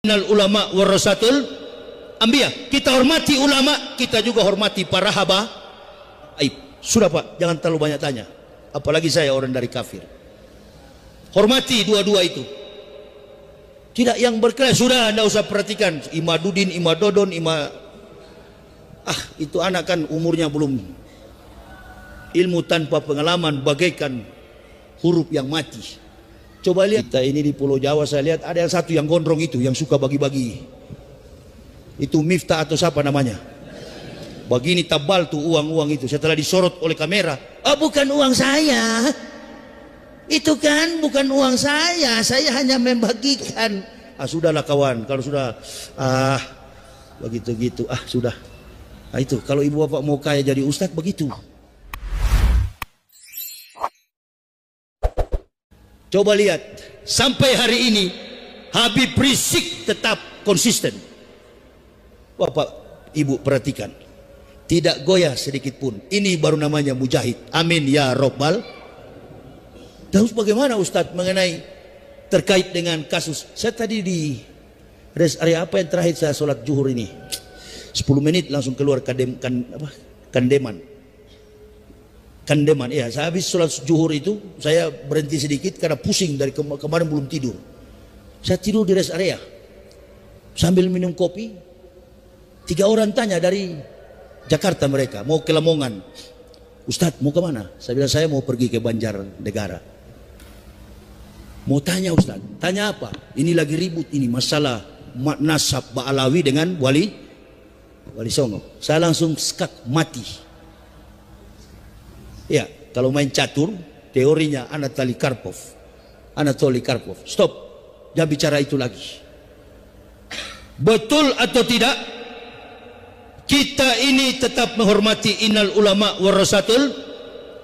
Innal ulama warasatul anbiya. Kita hormati ulama, kita juga hormati para habaib. Sudah Pak, jangan terlalu banyak tanya. Apalagi saya orang dari kafir. Hormati dua-dua itu. Tidak yang berkelas, sudah anda usah perhatikan. Imadudin, Imadodon, itu anak kan umurnya belum. Ilmu tanpa pengalaman bagaikan huruf yang mati. Coba lihat, kita ini di Pulau Jawa saya lihat ada yang satu yang gondrong itu, yang suka bagi-bagi. Itu Miftah atau siapa namanya? Begini tabal tuh uang-uang itu. Setelah disorot oleh kamera, bukan uang saya. Itu kan bukan uang saya hanya membagikan. Sudahlah kawan, kalau sudah begitu gitu, sudah. Itu kalau ibu bapak mau kaya jadi ustadz begitu. Coba lihat, sampai hari ini Habib Rizik tetap konsisten. Bapak ibu perhatikan, tidak goyah sedikit pun. Ini baru namanya mujahid. Amin ya robbal. Terus bagaimana Ustadz mengenai terkait dengan kasus? Saya tadi di rest area apa yang terakhir saya sholat zuhur ini, 10 menit langsung keluar Kandeman. Ya, saya habis sholat zuhur itu saya berhenti sedikit karena pusing dari kemarin belum tidur. Saya tidur di rest area sambil minum kopi. 3 orang tanya dari Jakarta, mereka mau ke Lamongan. Ustadz mau kemana? Saya bilang saya mau pergi ke Banjarnegara. Mau tanya Ustadz, tanya apa? Ini lagi ribut ini masalah nasab Ba'alawi dengan Wali Songo. Saya langsung skak mati. Ya, kalau main catur, teorinya Anatoly Karpov. Stop, jangan bicara itu lagi. Betul atau tidak? Kita ini tetap menghormati innal ulama warasatul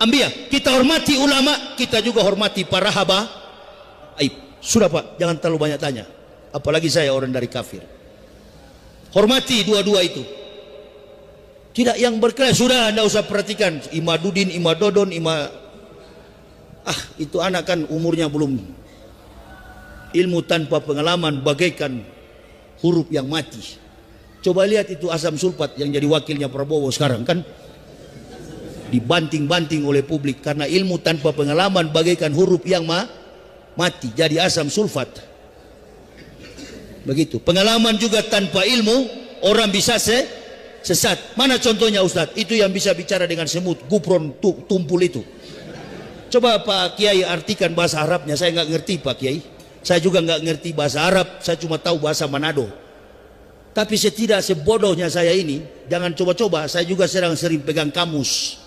anbiya. Kita hormati ulama, kita juga hormati para habaib. Sudah Pak, jangan terlalu banyak tanya. Apalagi saya orang dari kafir. Hormati dua-dua itu. Tidak yang berkelas, sudah anda usah perhatikan. Imadudin, Imadodon, itu anak kan umurnya belum. Ilmu tanpa pengalaman bagaikan huruf yang mati. Coba lihat itu asam sulfat yang jadi wakilnya Prabowo sekarang kan dibanting-banting oleh publik karena ilmu tanpa pengalaman bagaikan huruf yang mati, jadi asam sulfat. Begitu. Pengalaman juga tanpa ilmu orang bisa sesat. Mana contohnya Ustadz? Itu yang bisa bicara dengan semut, gupron, tumpul itu. Coba Pak Kiai artikan bahasa Arabnya. Saya nggak ngerti Pak Kiai. Saya juga nggak ngerti bahasa Arab. Saya cuma tahu bahasa Manado. Tapi sebodohnya saya ini, jangan coba-coba. Saya juga sering pegang kamus.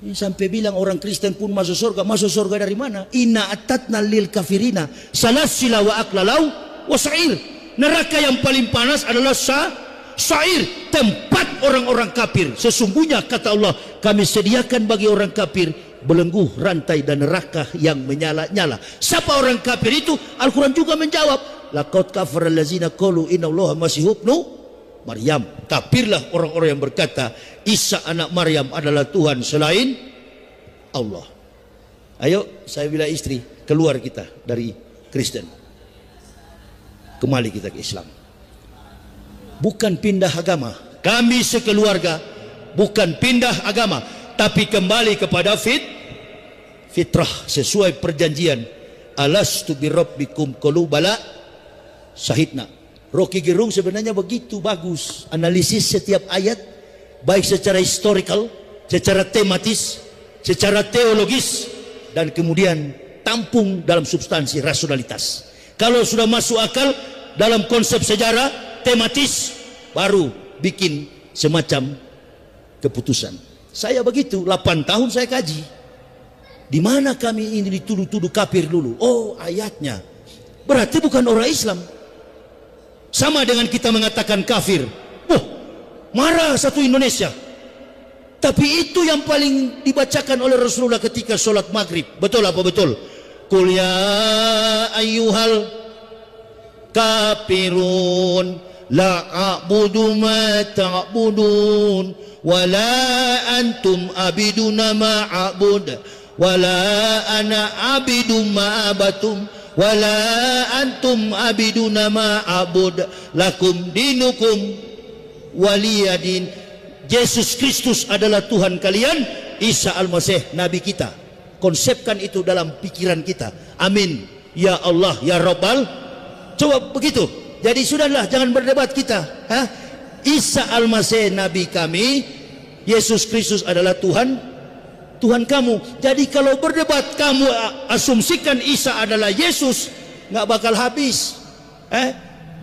Ini sampai bilang orang Kristen pun masuk surga. Masuk surga dari mana? Inna atatna lil kafirina salasila wa aklalau wa sa'ir. Neraka yang paling panas adalah sa'ir, tempat orang-orang kafir. Sesungguhnya kata Allah, kami sediakan bagi orang kafir belenggu, rantai dan neraka yang menyala-nyala. Siapa orang kafir itu? Al-Quran juga menjawab, laqad kafara allazina qalu innallaha masih ibnu Maryam. Kafirlah orang-orang yang berkata Isa anak Maryam adalah Tuhan selain Allah. Ayo, saya bilang istri, keluar kita dari Kristen, kembali kita ke Islam. Bukan pindah agama. Kami sekeluarga bukan pindah agama, tapi kembali kepada fitrah sesuai perjanjian. Alastu birabbikum qalu bala syahidna. Rocky Gerung sebenarnya begitu bagus analisis setiap ayat, baik secara historical, secara tematis, secara teologis, dan kemudian tampung dalam substansi rasionalitas. Kalau sudah masuk akal dalam konsep sejarah tematis, baru bikin semacam keputusan. Saya begitu, 8 tahun saya kaji. Di mana kami ini dituduh-tuduh kafir dulu? Oh, ayatnya. Berarti bukan orang Islam. Sama dengan kita mengatakan kafir. Marah satu Indonesia. Tapi itu yang paling dibacakan oleh Rasulullah ketika sholat maghrib. Betul apa betul? Qul ya ayyuhal kafirun la a'budu ma ta'budun wa la antum abiduna ma a'bud wa la ana abidu ma abatum wala antum abiduna ma abud lakum dinukum waliyadin. Yesus Kristus adalah Tuhan kalian, Isa Al-Masih Nabi kita. Konsepkan itu dalam pikiran kita. Amin ya Allah ya Rabbal. Coba begitu. Jadi sudahlah, jangan berdebat kita. Isa Al-Masih Nabi kami, Yesus Kristus adalah Tuhan kamu. Jadi kalau berdebat kamu asumsikan Isa adalah Yesus, nggak bakal habis.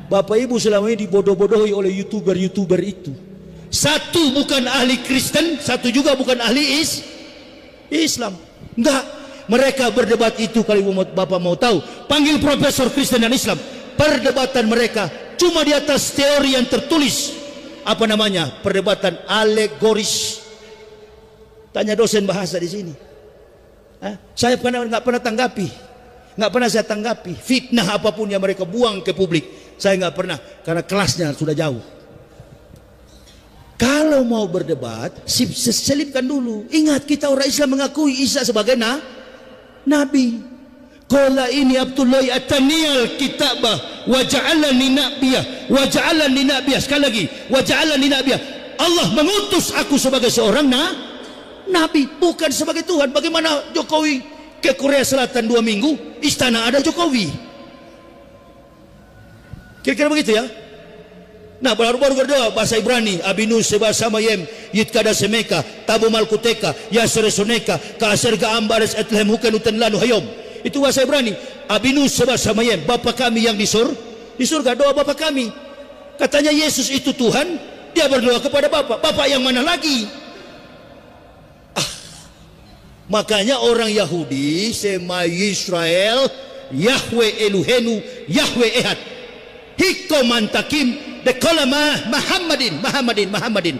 Bapak Ibu selama ini dibodoh-bodohi oleh YouTuber itu. Satu bukan ahli Kristen, satu juga bukan ahli Islam. Enggak, mereka berdebat itu. Kalau Bapak mau tahu, panggil profesor Kristen dan Islam. Perdebatan mereka cuma di atas teori yang tertulis. Apa namanya? Perdebatan alegoris. Tanya dosen bahasa di sini. Saya nggak pernah tanggapi, nggak pernah saya tanggapi fitnah apapun yang mereka buang ke publik. Saya nggak pernah, karena kelasnya sudah jauh. Kalau mau berdebat, selipkan dulu. Ingat, kita orang Islam mengakui Isa sebagai nabi. Qala ini Abdullah ataniyal kitabah wa ja'alani nabiyah wa ja'alani nabiyah. Sekali lagi, wa ja'alani nabiyah. Allah mengutus aku sebagai seorang nabi, bukan sebagai Tuhan. Bagaimana Jokowi ke Korea Selatan 2 minggu, istana ada Jokowi? Kira-kira begitu ya. Nah, baru berdoa bahasa Ibrani, Abinu seba samayem yitkada semeka tabu malkuteka yasresoneka kaasirga ambares etlehem hukenutan lanu hayom. Itu bahasa Ibrani. Abinu seba samayem, Bapa kami yang di surga. Doa Bapa kami. Katanya Yesus itu Tuhan, dia berdoa kepada Bapa. Bapa yang mana lagi? Makanya orang Yahudi sema Israel Yahweh Eluhenu Yahweh Ehad hikomantakim dekolama Muhammadin.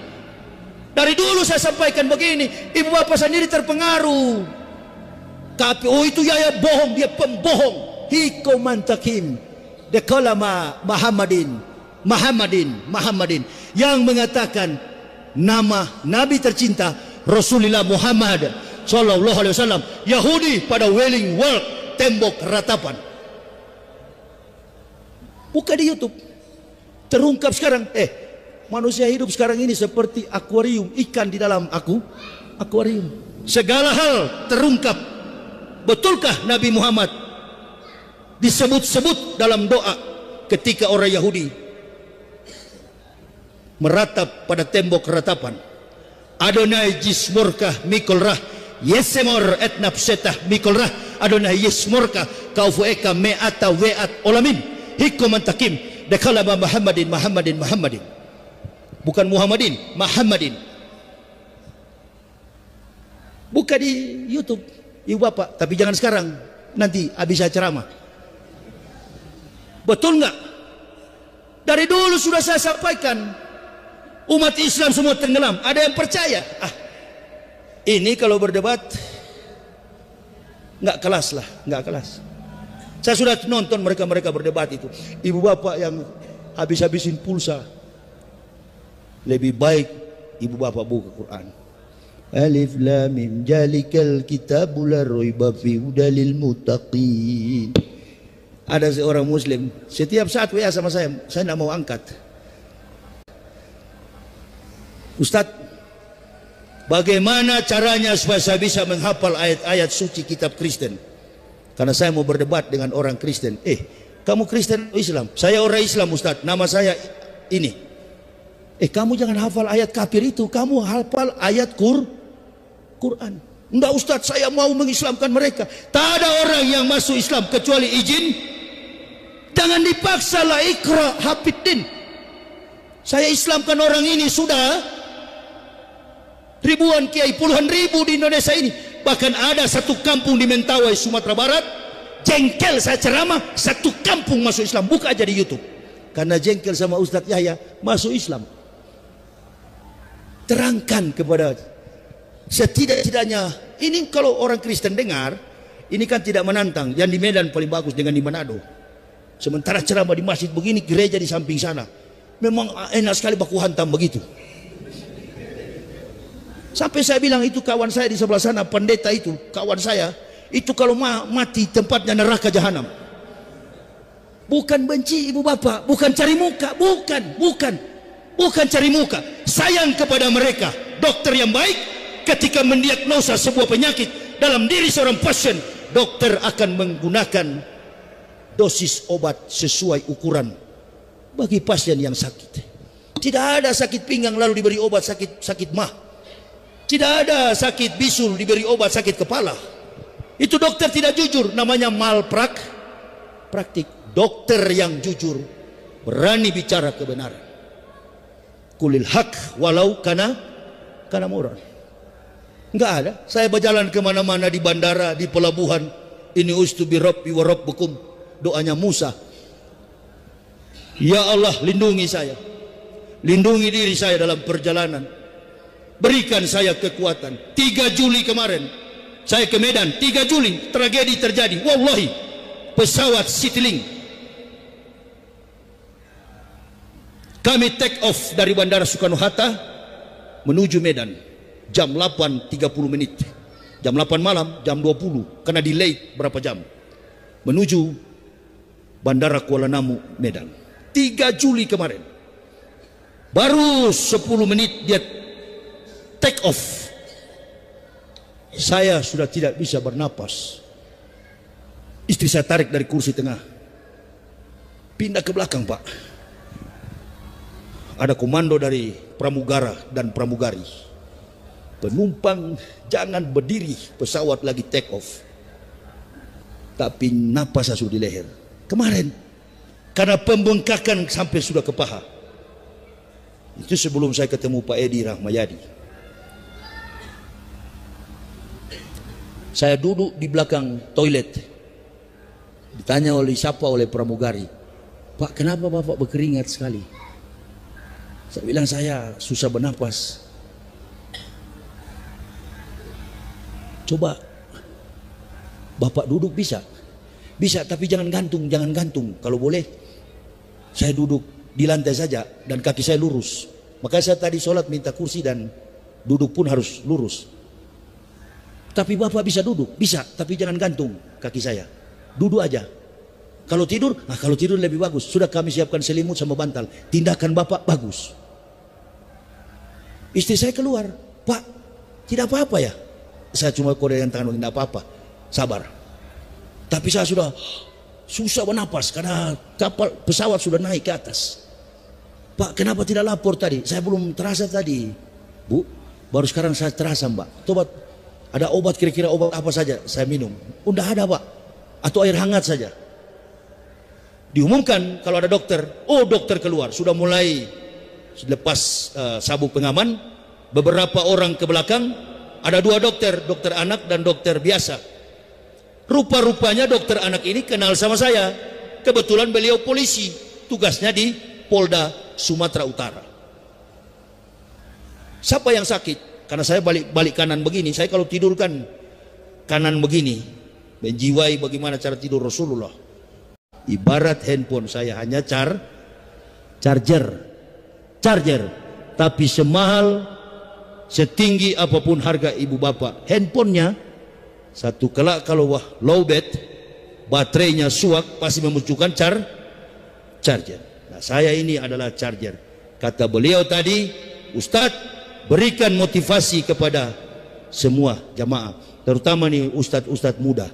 Dari dulu saya sampaikan begini, ibu bapak sendiri terpengaruh. Tapi itu ya bohong, dia pembohong. Hikomantakim dekolama Muhammadin yang mengatakan nama Nabi tercinta Rasulullah Muhammad Sallallahu Alaihi Wasallam. Yahudi pada Wailing Wall, tembok ratapan. Buka di YouTube, terungkap sekarang. Manusia hidup sekarang ini seperti akuarium, ikan di dalam akuarium. Segala hal terungkap. Betulkah Nabi Muhammad disebut-sebut dalam doa ketika orang Yahudi meratap pada tembok ratapan? Adonai jismurkah mikolrah yesemor etnapsetah mikolrah Adonai yismurkah kaufueka me'ata we'at olamin hikomantakim dekalama Muhammadin. Bukan Muhammadin, Muhammadin. Buka di YouTube, ibu bapak. Tapi jangan sekarang, nanti habis saya ceramah. Betul nggak? Dari dulu sudah saya sampaikan, umat Islam semua tenggelam. Ada yang percaya? Ini kalau berdebat nggak kelas lah, nggak kelas. Saya sudah nonton mereka berdebat itu. Ibu bapak yang habis-habisin pulsa. Lebih baik ibu bapak buka Quran. Alif lam mim jalikal kitabul la raiba fi hudalil muttaqin. Ada seorang muslim setiap saat WA sama saya tidak mau angkat. Ustadz, bagaimana caranya supaya saya bisa menghafal ayat-ayat suci kitab Kristen? Karena saya mau berdebat dengan orang Kristen. Kamu Kristen atau Islam? Saya orang Islam Ustadz, nama saya ini. Kamu jangan hafal ayat kafir itu, kamu hafal ayat Quran. Enggak Ustadz, saya mau mengislamkan mereka. Tak ada orang yang masuk Islam kecuali izin. Jangan dipaksa lah, ikra hafidin. Saya Islamkan orang ini sudah ribuan kiai, puluhan ribu di Indonesia ini. Bahkan ada satu kampung di Mentawai, Sumatera Barat, jengkel saya ceramah, satu kampung masuk Islam. Buka aja di YouTube. Karena jengkel sama Ustadz Yahya masuk Islam. Terangkan kepada setidak-tidaknya. Ini kalau orang Kristen dengar, ini kan tidak menantang. Yang di Medan paling bagus dengan di Manado. Sementara ceramah di masjid begini, gereja di samping sana. Memang enak sekali baku hantam begitu. Sampai saya bilang itu kawan saya di sebelah sana, pendeta itu, kawan saya, itu kalau mati tempatnya neraka jahanam. Bukan benci ibu bapak, bukan cari muka, bukan cari muka. Sayang kepada mereka. Dokter yang baik ketika mendiagnosa sebuah penyakit dalam diri seorang pasien, dokter akan menggunakan dosis obat sesuai ukuran bagi pasien yang sakit. Tidak ada sakit pinggang lalu diberi obat sakit mah. Tidak ada sakit bisul diberi obat sakit kepala. Itu dokter tidak jujur, namanya malpraktik. Dokter yang jujur berani bicara kebenaran. Kulil haq walau kana murah. Enggak ada. Saya berjalan kemana-mana, di bandara, di pelabuhan. Ini ustu bi rabbi wa rabbukum. Doanya Musa. Ya Allah, lindungi saya. Lindungi diri saya dalam perjalanan. Berikan saya kekuatan. 3 Juli kemarin saya ke Medan. 3 Juli tragedi terjadi. Wallahi, pesawat Citylink. Kami take off dari Bandara Soekarno-Hatta menuju Medan jam 8.30 menit. Jam 8 malam, jam 20 karena delay berapa jam. Menuju Bandara Kuala Namu, Medan. 3 Juli kemarin. Baru 10 menit dia take off. Saya sudah tidak bisa bernapas. Istri saya tarik dari kursi tengah. Pindah ke belakang, Pak. Ada komando dari pramugara dan pramugari. Penumpang jangan berdiri, pesawat lagi take off. Tapi napas saya sudah di leher. Kemarin karena pembengkakan sampai sudah ke paha. Itu sebelum saya ketemu Pak Edi Rahmayadi. Saya duduk di belakang toilet. Ditanya oleh pramugari, Pak, kenapa Bapak berkeringat sekali? Saya bilang saya susah bernapas. Coba Bapak duduk bisa? Bisa, tapi jangan gantung. Kalau boleh saya duduk di lantai saja dan kaki saya lurus. Makanya saya tadi sholat minta kursi dan duduk pun harus lurus. Tapi Bapak bisa duduk? Bisa, tapi jangan gantung kaki saya. Duduk aja. Kalau tidur lebih bagus. Sudah kami siapkan selimut sama bantal. Tindakan Bapak bagus. Istri saya keluar, Pak, tidak apa-apa ya? Saya cuma korean tangan, tidak apa-apa. Sabar. Tapi saya sudah susah bernapas karena pesawat sudah naik ke atas. Pak, kenapa tidak lapor tadi? Saya belum terasa tadi. Bu, baru sekarang saya terasa, Mbak. Coba ada obat, kira-kira obat apa saja saya minum? Udah ada, Pak. Atau air hangat saja. Diumumkan kalau ada dokter, dokter keluar, sudah mulai lepas sabuk pengaman, beberapa orang ke belakang, ada 2 dokter, dokter anak dan dokter biasa. Rupa-rupanya dokter anak ini kenal sama saya. Kebetulan beliau polisi, tugasnya di Polda Sumatera Utara. Siapa yang sakit? Karena saya balik kanan begini, saya kalau tidur kan kanan begini, menjiwai bagaimana cara tidur Rasulullah. Ibarat handphone saya hanya charger, tapi semahal setinggi apapun harga ibu bapak handphonenya, satu kelak kalau low bat, baterainya suak, pasti memunculkan charger. Nah, saya ini adalah charger. Kata beliau tadi, Ustadz, berikan motivasi kepada semua jamaah, terutama nih ustadz muda.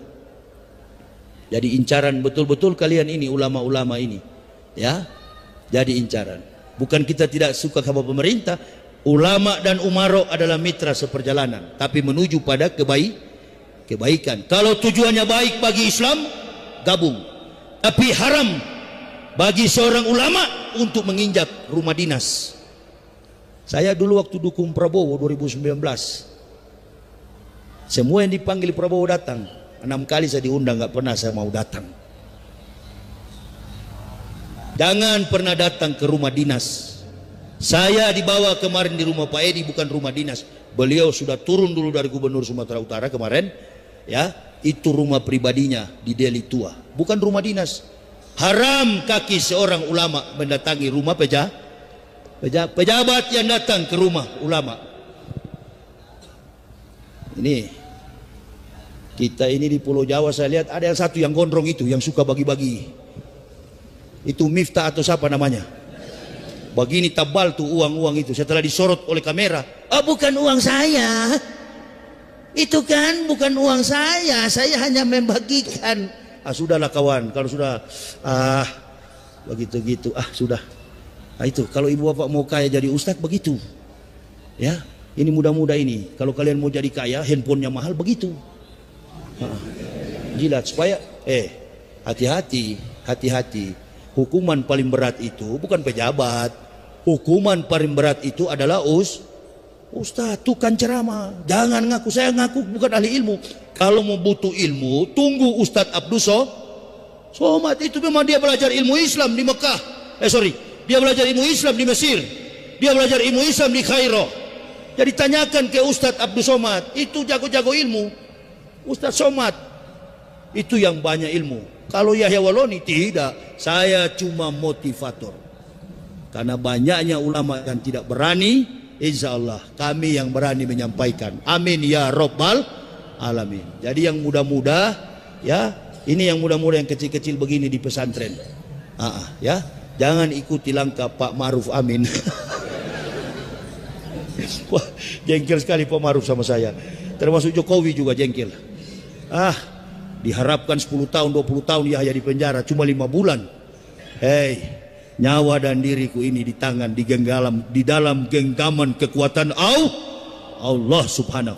Jadi incaran betul-betul kalian ini, ulama-ulama ini, ya, jadi incaran. Bukan kita tidak suka sama pemerintah. Ulama dan umaro adalah mitra seperjalanan, tapi menuju pada kebaikan. Kalau tujuannya baik bagi Islam, gabung. Tapi haram bagi seorang ulama untuk menginjak rumah dinas. Saya dulu waktu dukung Prabowo 2019, semua yang dipanggil Prabowo datang. 6 kali saya diundang, nggak pernah saya mau datang. Jangan pernah datang ke rumah dinas. Saya dibawa kemarin di rumah Pak Edi, bukan rumah dinas. Beliau sudah turun dulu dari Gubernur Sumatera Utara kemarin, ya, itu rumah pribadinya di Deli Tua, bukan rumah dinas. Haram kaki seorang ulama mendatangi rumah pejabat yang datang ke rumah ulama. Ini kita ini di Pulau Jawa, saya lihat ada yang satu yang gondrong itu, yang suka bagi-bagi Itu Miftah atau siapa namanya? Begini tebal tuh uang-uang itu. Setelah disorot oleh kamera, oh bukan uang saya, itu kan bukan uang saya hanya membagikan. Sudahlah kawan, kalau sudah begitu gitu, sudah. Itu kalau ibu bapak mau kaya jadi ustadz begitu, ya. Ini muda-muda ini, kalau kalian mau jadi kaya, handphonenya mahal begitu. Jilat supaya hati-hati. Hukuman paling berat itu bukan pejabat. Hukuman paling berat itu adalah ustaz, tukang ceramah. Jangan ngaku, saya ngaku bukan ahli ilmu. Kalau mau butuh ilmu, tunggu Ustadz Abdul Somad. Itu memang dia belajar ilmu Islam di Mekah. Dia belajar ilmu Islam di Mesir. Dia belajar ilmu Islam di Kairo. Jadi tanyakan ke Ustadz Abdul Somad. Itu jago-jago ilmu. Ustadz Somad itu yang banyak ilmu. Kalau Yahya Waloni tidak. Saya cuma motivator. Karena banyaknya ulama yang tidak berani, insya Allah kami yang berani menyampaikan. Amin ya Rabbal Alamin. Jadi yang muda-muda, ya, ini yang muda-muda yang kecil-kecil begini di pesantren, ya, jangan ikuti langkah Pak Ma'ruf Amin. Wah, jengkel sekali Pak Ma'ruf sama saya. Termasuk Jokowi juga jengkel. Diharapkan 10 tahun 20 tahun Yahya di penjara, cuma 5 bulan. Nyawa dan diriku ini di tangan, di dalam genggaman kekuatan Allah Subhanahu.